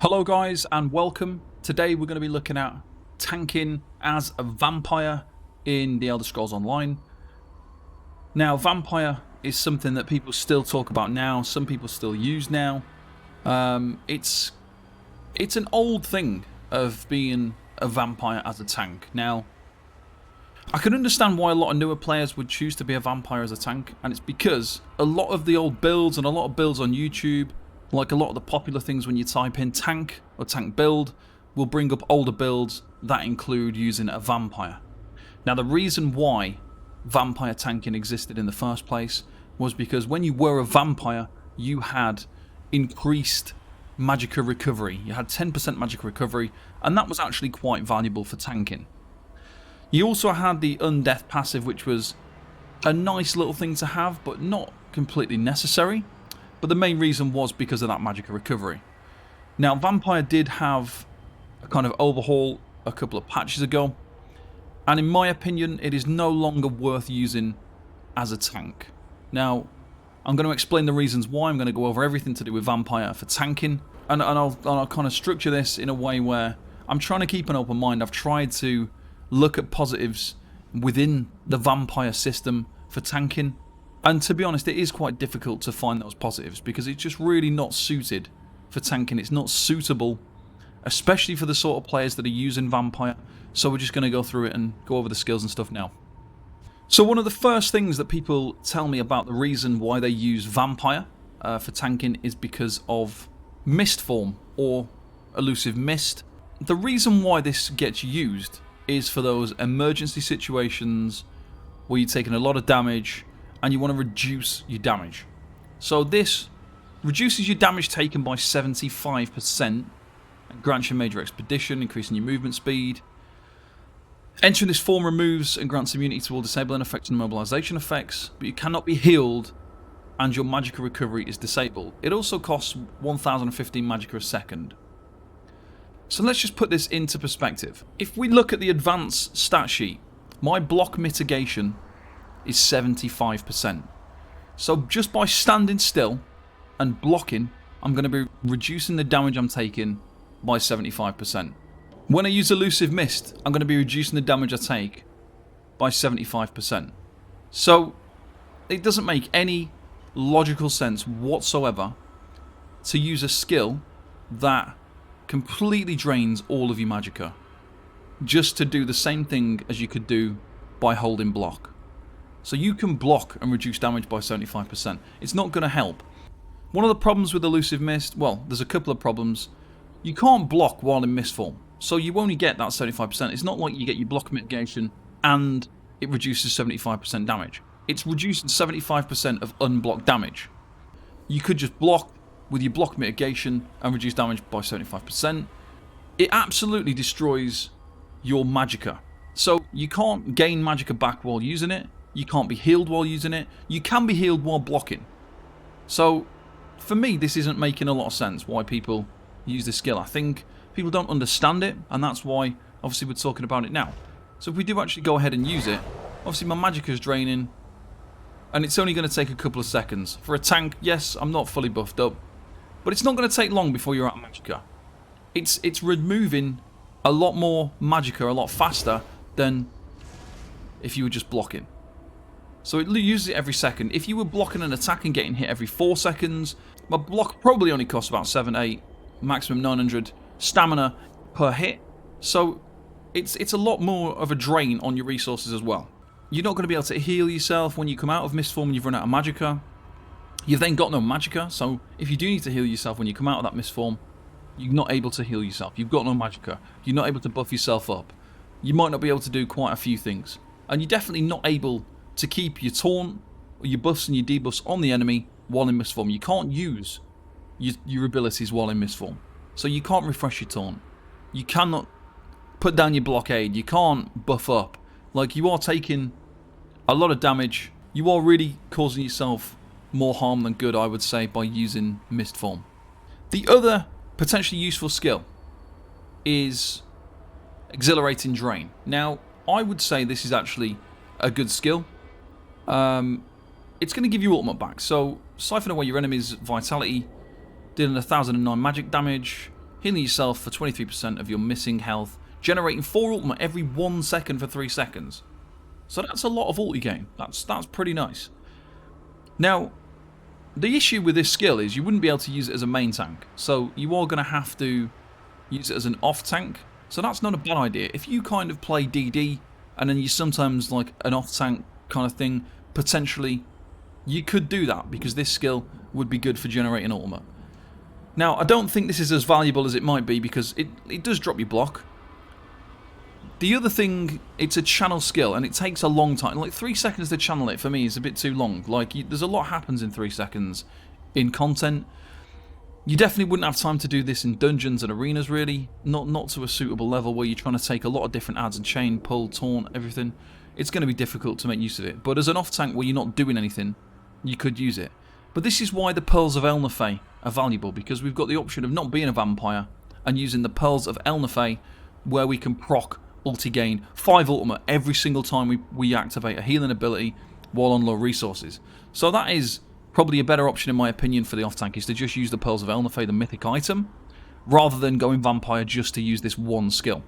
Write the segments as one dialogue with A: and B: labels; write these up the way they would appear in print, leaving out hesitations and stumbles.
A: Hello guys and welcome. Today we're going to be looking at tanking as a vampire in the Elder Scrolls Online. Now vampire is something that people still talk about now, some people still use now. It's an old thing of being a vampire as a tank. Now I can understand why a lot of newer players would choose to be a vampire as a tank, and it's because a lot of the old builds and a lot of builds on YouTube, like a lot of the popular things when you type in tank or tank build, will bring up older builds that include using a vampire. Now the reason why vampire tanking existed in the first place was because when you were a vampire you had increased magicka recovery. You had 10% magicka recovery, and that was actually quite valuable for tanking. You also had the Undeath passive, which was a nice little thing to have but not completely necessary. But the main reason was because of that magicka recovery. Now vampire did have a kind of overhaul a couple of patches ago, and in my opinion it is no longer worth using as a tank. Now I'm going to explain the reasons why. I'm going to go over everything to do with vampire for tanking, and I'll kind of structure this in a way where I'm trying to keep an open mind. I've tried to look at positives within the vampire system for tanking, and to be honest it is quite difficult to find those positives because it's just really not suited for tanking. It's not suitable, especially for the sort of players that are using vampire. So we're just going to go through it and go over the skills and stuff now. So one of the first things that people tell me about the reason why they use vampire for tanking is because of mist form or elusive mist. The reason why this gets used is for those emergency situations where you're taking a lot of damage and you want to reduce your damage. So this reduces your damage taken by 75% and grants you major expedition, increasing your movement speed. Entering this form removes and grants immunity to all disabling effects and immobilization effects, but you cannot be healed and your magicka recovery is disabled. It also costs 1015 magicka a second. So let's just put this into perspective. If we look at the advanced stat sheet, my block mitigation is 75%. So just by standing still and blocking, I'm going to be reducing the damage I'm taking by 75%. When I use Elusive Mist, I'm going to be reducing the damage I take by 75%. So it doesn't make any logical sense whatsoever to use a skill that completely drains all of your magicka just to do the same thing as you could do by holding block. So you can block and reduce damage by 75%. It's not going to help. One of the problems with Elusive Mist, well, there's a couple of problems. You can't block while in mist form, so you only get that 75%. It's not like you get your block mitigation and it reduces 75% damage. It's reducing 75% of unblocked damage. You could just block with your block mitigation and reduce damage by 75%. It absolutely destroys your magicka. So you can't gain magicka back while using it. You can't be healed while using it. You can be healed while blocking. So for me this isn't making a lot of sense why people use this skill. I think people don't understand it, and that's why obviously we're talking about it now. So if we do actually go ahead and use it, obviously my magicka is draining and it's only going to take a couple of seconds. For a tank, yes, I'm not fully buffed up, but it's not going to take long before you're out of magicka. It's removing a lot more magicka a lot faster than if you were just blocking. So it uses it every second. If you were blocking an attack and getting hit every 4 seconds, my block probably only costs about 7, 8, maximum 900 stamina per hit. So it's a lot more of a drain on your resources as well. You're not going to be able to heal yourself when you come out of mist form and you've run out of magicka. You've then got no magicka, so if you do need to heal yourself when you come out of that mist form, you're not able to heal yourself. You've got no magicka. You're not able to buff yourself up. You might not be able to do quite a few things. And you're definitely not able to keep your taunt, or your buffs and your debuffs on the enemy while in mist form. You can't use your abilities while in mist form. So you can't refresh your taunt. You cannot put down your blockade. You can't buff up. Like, you are taking a lot of damage. You are really causing yourself more harm than good, I would say, by using mist form. The other potentially useful skill is Exhilarating Drain. Now, I would say this is actually a good skill. It's going to give you ultimate back. So, siphon away your enemy's vitality, dealing 1009 magic damage, healing yourself for 23% of your missing health, generating 4 ultimate every 1 second for 3 seconds. So that's a lot of ulti gain. That's pretty nice. Now, the issue with this skill is you wouldn't be able to use it as a main tank. So you are going to have to use it as an off tank. So that's not a bad idea. If you kind of play DD and then you sometimes like an off tank kind of thing, potentially you could do that because this skill would be good for generating ultimate. Now, I don't think this is as valuable as it might be because it does drop your block. The other thing, it's a channel skill and it takes a long time. Like 3 seconds to channel it for me is a bit too long. Like there's a lot happens in 3 seconds in content. You definitely wouldn't have time to do this in dungeons and arenas really. Not to a suitable level where you're trying to take a lot of different adds and chain, pull, taunt, everything. It's going to be difficult to make use of it. But as an off tank where you're not doing anything, you could use it. But this is why the Pearls of Elnathay are valuable, because we've got the option of not being a vampire and using the Pearls of Elnathay where we can proc ulti gain 5 ultimate every single time we activate a healing ability while on low resources. So that is probably a better option in my opinion for the off tank, is to just use the Pearls of Elnathay, the mythic item, rather than going vampire just to use this one skill.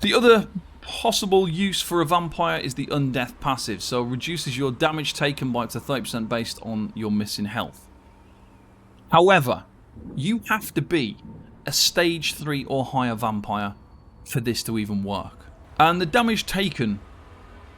A: The other possible use for a vampire is the Undeath passive, so reduces your damage taken by up to 30% based on your missing health. However, you have to be a stage 3 or higher vampire for this to even work. And the damage taken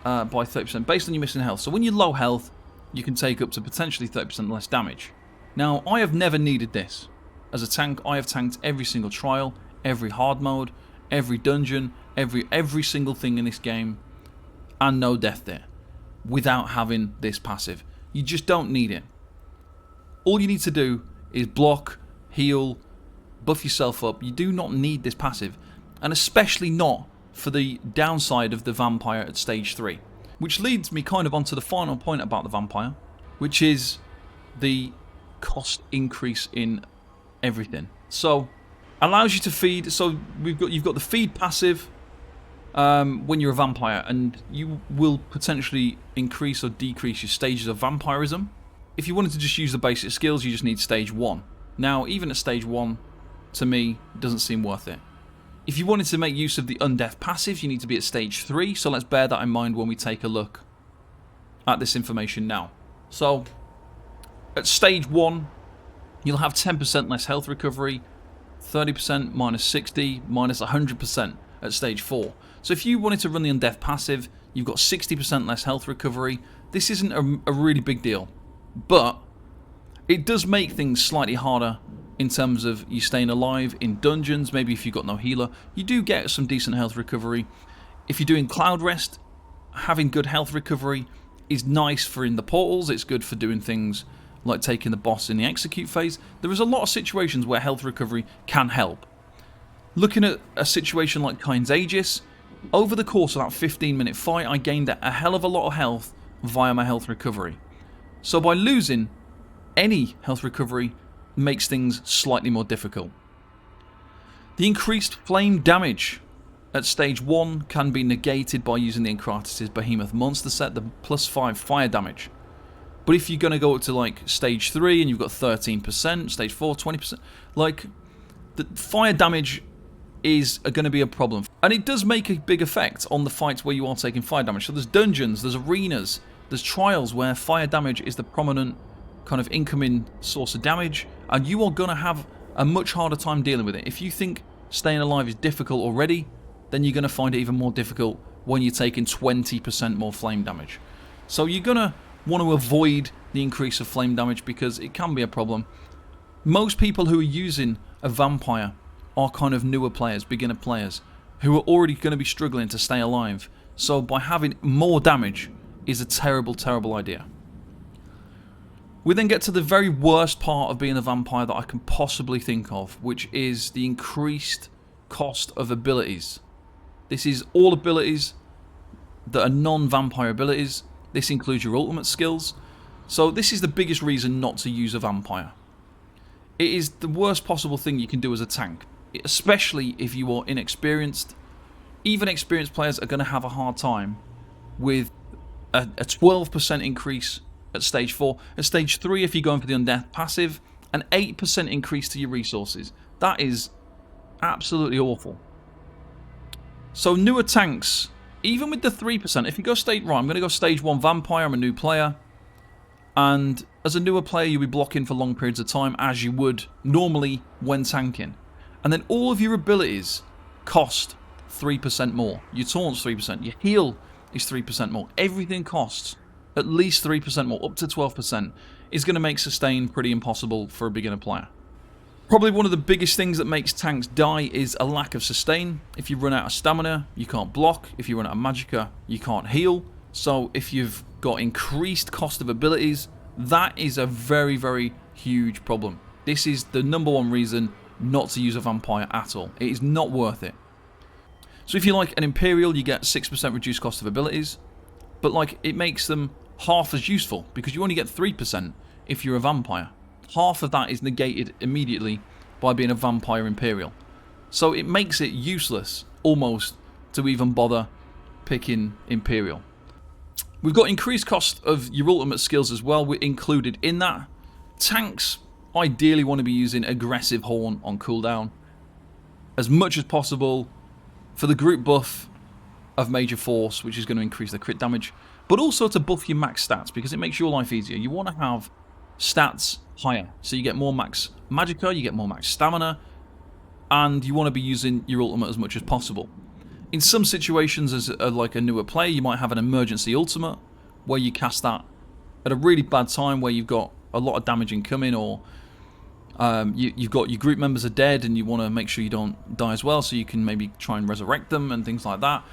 A: by 30% based on your missing health. So when you're low health, you can take up to potentially 30% less damage. Now, I have never needed this. As a tank, I have tanked every single trial, every hard mode, every dungeon, every single thing in this game, and no death there, without having this passive. You just don't need it. All you need to do is block, heal, buff yourself up. You do not need this passive. And especially not for the downside of the vampire at stage 3. Which leads me kind of onto the final point about the vampire, which is the cost increase in everything. So, allows you to feed. So you've got the feed passive when you're a vampire, and you will potentially increase or decrease your stages of vampirism. If you wanted to just use the basic skills, you just need stage 1. Now, even at stage 1, to me, doesn't seem worth it. If you wanted to make use of the Undeath passive, you need to be at stage 3, so let's bear that in mind when we take a look at this information now. So, at stage 1, you'll have 10% less health recovery, 30%, minus 60, minus 100% at stage 4. So if you wanted to run the Undeath passive, you've got 60% less health recovery. This isn't a really big deal, but it does make things slightly harder in terms of you staying alive in dungeons. Maybe if you've got no healer, you do get some decent health recovery. If you're doing Cloud Rest, having good health recovery is nice for in the portals. It's good for doing things like taking the boss in the execute phase. There is a lot of situations where health recovery can help. Looking at a situation like Kain's Aegis, over the course of that 15-minute fight, I gained a hell of a lot of health via my health recovery. So by losing any health recovery makes things slightly more difficult. The increased flame damage at stage 1 can be negated by using the Encratis' Behemoth monster set, the +5 fire damage. But if you're going to go up to like stage 3 and you've got 13%, stage 4, 20%, like the fire damage is going to be a problem. And it does make a big effect on the fights where you are taking fire damage. So there's dungeons, there's arenas, there's trials where fire damage is the prominent kind of incoming source of damage, and you are going to have a much harder time dealing with it. If you think staying alive is difficult already, then you're going to find it even more difficult when you're taking 20% more flame damage. So you're going to want to avoid the increase of flame damage because it can be a problem. Most people who are using a vampire are kind of newer players, beginner players, who are already going to be struggling to stay alive. So by having more damage is a terrible, terrible idea. We then get to the very worst part of being a vampire that I can possibly think of, which is the increased cost of abilities. This is all abilities that are non-vampire abilities. This includes your ultimate skills. So this is the biggest reason not to use a vampire. It is the worst possible thing you can do as a tank, especially if you are inexperienced. Even experienced players are going to have a hard time with a 12% increase at stage 4. At stage 3, if you're going for the Undeath passive, an 8% increase to your resources. That is Absolutely awful. So newer tanks, even with the 3%, if you go stage... Right, I'm going to go stage 1 Vampire. I'm a new player. And as a newer player, you'll be blocking for long periods of time, as you would normally when tanking. And then all of your abilities cost 3% more. Your taunt's 3%. Your heal is 3% more. Everything costs at least 3% more, up to 12%. Is going to make sustain pretty impossible for a beginner player. Probably one of the biggest things that makes tanks die is a lack of sustain. If you run out of stamina, you can't block. If you run out of magicka, you can't heal. So if you've got increased cost of abilities, that is a very, very huge problem. This is the #1 reason not to use a vampire at all. It is not worth it. So if you like an Imperial, you get 6% reduced cost of abilities. But like, it makes them half as useful because you only get 3% if you're a vampire. Half of that is negated immediately by being a vampire Imperial. So it makes it useless almost to even bother picking Imperial. We've got increased cost of your ultimate skills as well. We're included in that. Tanks ideally want to be using aggressive horn on cooldown as much as possible for the group buff of major force, which is going to increase the crit damage, but also to buff your max stats because it makes your life easier. You want to have stats higher, so you get more max magicka, you get more max stamina, and you want to be using your ultimate as much as possible. In some situations, as like a newer player, you might have an emergency ultimate where you cast that at a really bad time where you've got a lot of damage incoming, or you've got your group members are dead and you want to make sure you don't die as well, so you can maybe try and resurrect them and things like that.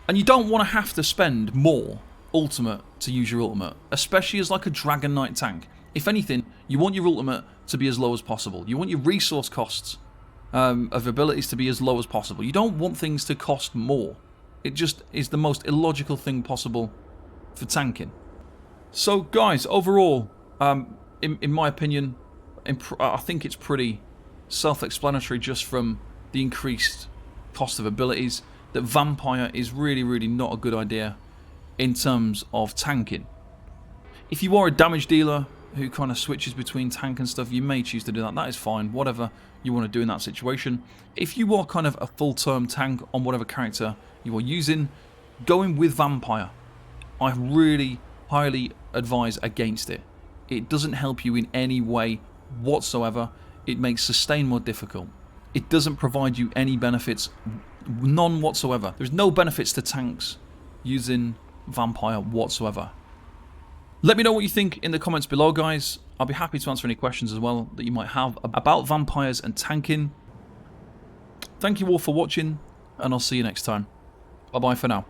A: And you don't want to have to spend more ultimate to use your ultimate, especially as like a Dragon Knight tank. If anything, you want your ultimate to be as low as possible. You want your resource costs of abilities to be as low as possible. You don't want things to cost more. It just is the most illogical thing possible for tanking. So guys, overall, in my opinion, I think it's pretty self-explanatory just from the increased cost of abilities that Vampire is really, really not a good idea in terms of tanking. If you are a damage dealer who kind of switches between tank and stuff, you may choose to do that. That is fine, whatever you want to do in that situation. If you are kind of a full-term tank on whatever character you are using, going with Vampire, I really highly advise against it. It doesn't help you in any way whatsoever. It makes sustain more difficult. It doesn't provide you any benefits, none whatsoever. There's no benefits to tanks using Vampire whatsoever. Let me know what you think in the comments below, guys. I'll be happy to answer any questions as well that you might have about vampires and tanking. Thank you all for watching, and I'll see you next time. Bye-bye for now.